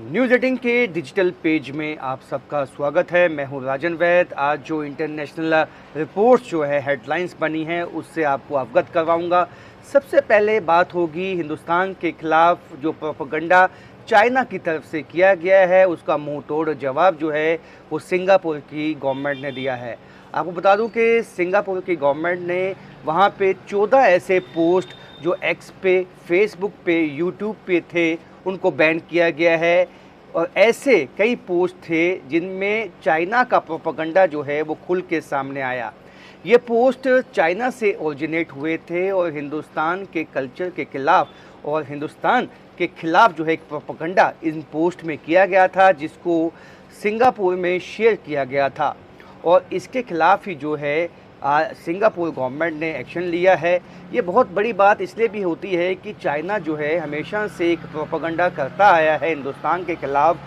News 18 के digital page में आप सबका स्वागत है। मैं हूं राजन वैद। आज जो इंटरनेशनल रिपोर्ट्स जो है हेडलाइंस बनी हैं उससे आपको अवगत करवाऊंगा। सबसे पहले बात होगी हिंदुस्तान के खिलाफ जो प्रोपेगेंडा चाइना की तरफ से किया गया है, उसका मुंह तोड़ जवाब जो है वो सिंगापुर की गवर्नमेंट ने दिया है। आपको बता दूं कि सिंगापुर की गवर्नमेंट ने वहां पे 14 ऐसे पोस्ट जो एक्स पे, फेसबुक पे, यूट्यूब पे थे उनको बैन किया गया है। और ऐसे कई पोस्ट थे जिनमें चाइना का प्रोपेगेंडा जो है वो खुल के सामने आया। ये पोस्ट चाइना से ओरिजिनेट हुए थे और हिंदुस्तान के कल्चर के खिलाफ और हिंदुस्तान के खिलाफ जो है एक प्रोपेगेंडा इन पोस्ट में किया गया था, जिसको सिंगापुर में शेयर किया गया था। और इसके खिलाफ ही जो है सिंगापुर गवर्नमेंट ने एक्शन लिया है। ये बहुत बड़ी बात इसलिए भी होती है कि चाइना जो है हमेशा से एक प्रोपेगेंडा करता आया है हिंदुस्तान के खिलाफ,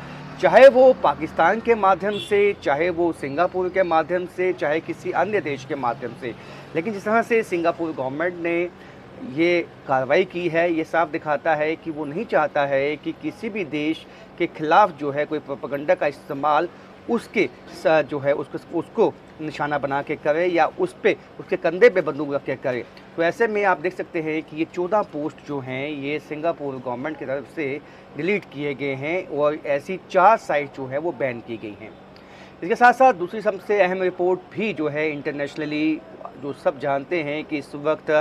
चाहे वो पाकिस्तान के माध्यम से, चाहे वो सिंगापुर के माध्यम से, चाहे किसी अन्य देश के माध्यम से। लेकिन जिस तरह से सिंगापुर गवर्नमेंट ने ये कार्रवाई की है, ये साफ दिखाता है कि वो नहीं चाहता है कि किसी भी देश के खिलाफ जो है कोई प्रोपेगेंडा का इस्तेमाल उसके जो है उसको निशाना बना के करे या उसके कंधे पे बंदूक रख के करे। तो ऐसे में आप देख सकते हैं कि ये 14 पोस्ट जो हैं ये सिंगापुर गवर्नमेंट की तरफ से डिलीट किए गए हैं और ऐसी 4 साइट जो है वो बैन की गई हैं। इसके साथ साथ दूसरी सबसे अहम रिपोर्ट भी जो है इंटरनेशनली जो सब जानते हैं कि इस वक्त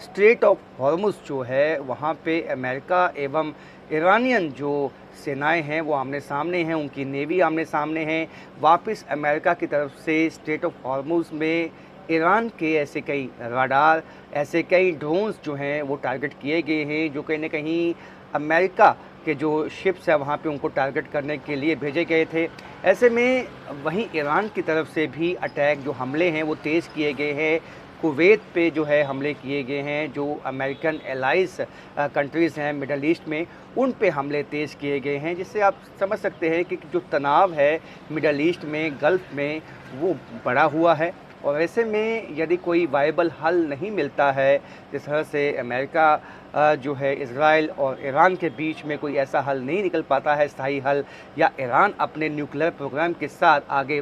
स्ट्रेट ऑफ हॉर्मुज़ जो है वहाँ पे अमेरिका एवं ईरानियन जो सेनाएं हैं वो आमने सामने हैं, उनकी नेवी आमने सामने हैं। वापस अमेरिका की तरफ से स्ट्रेट ऑफ हॉर्मुज़ में ईरान के ऐसे कई रडार, ऐसे कई ड्रोन्स जो हैं वो टारगेट किए गए हैं, जो कहीं ना कहीं अमेरिका के जो शिप्स है वहाँ पे उनको टारगेट करने के लिए भेजे गए थे। ऐसे में वहीं ईरान की तरफ से भी अटैक जो हमले हैं वो तेज़ किए गए हैं। कुवैत पे जो है हमले किए गए हैं, जो अमेरिकन एलाइज कंट्रीज़ हैं मिडल ईस्ट में, उन पे हमले तेज़ किए गए हैं, जिससे आप समझ सकते हैं कि जो तनाव है मिडल ईस्ट में, गल्फ़ में, वो बढ़ा हुआ है। और ऐसे में यदि कोई वायबल हल नहीं मिलता है, जिस तरह से अमेरिका जो है इज़राइल और ईरान के बीच में कोई ऐसा हल नहीं निकल पाता है, स्थायी हल, या ईरान अपने न्यूक्लियर प्रोग्राम के साथ आगे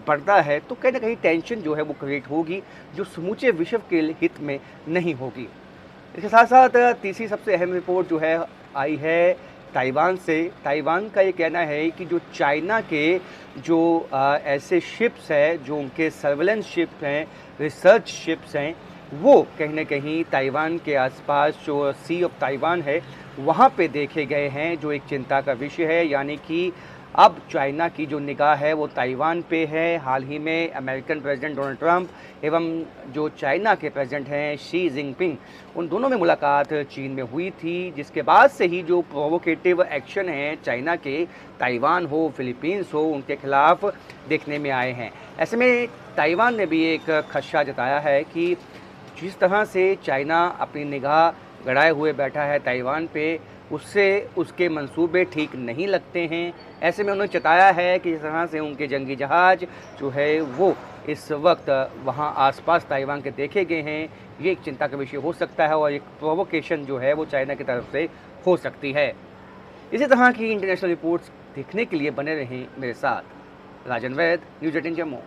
बढ़ता है, तो कहीं ना कहीं टेंशन जो है वो क्रिएट होगी, जो समूचे विश्व के हित में नहीं होगी। इसके साथ साथ तीसरी सबसे अहम रिपोर्ट जो है आई है ताइवान से। ताइवान का ये कहना है कि जो चाइना के जो ऐसे शिप्स हैं, जो उनके सर्वेलेंस शिप्स हैं, रिसर्च शिप्स हैं, वो कहीं ना कहीं ताइवान के आसपास जो सी ऑफ ताइवान है वहाँ पे देखे गए हैं, जो एक चिंता का विषय है। यानी कि अब चाइना की जो निगाह है वो ताइवान पे है। हाल ही में अमेरिकन प्रेसिडेंट डोनाल्ड ट्रंप एवं जो चाइना के प्रेसिडेंट हैं शी जिनपिंग, उन दोनों में मुलाकात चीन में हुई थी, जिसके बाद से ही जो प्रोवोकेटिव एक्शन हैं चाइना के, ताइवान हो, फिलीपींस हो, उनके खिलाफ देखने में आए हैं। ऐसे में ताइवान ने भी एक खदशा जताया है कि जिस तरह से चाइना अपनी निगाह गड़ाए हुए बैठा है ताइवान पे, उससे उसके मंसूबे ठीक नहीं लगते हैं। ऐसे में उन्होंने चताया है कि जिस तरह से उनके जंगी जहाज़ जो है वो इस वक्त वहाँ आसपास ताइवान के देखे गए हैं, ये एक चिंता का विषय हो सकता है और एक प्रोवोकेशन जो है वो चाइना की तरफ से हो सकती है। इसी तरह की इंटरनेशनल रिपोर्ट्स देखने के लिए बने रहें मेरे साथ। राजन वैद, न्यूज़ 18 जम्मू।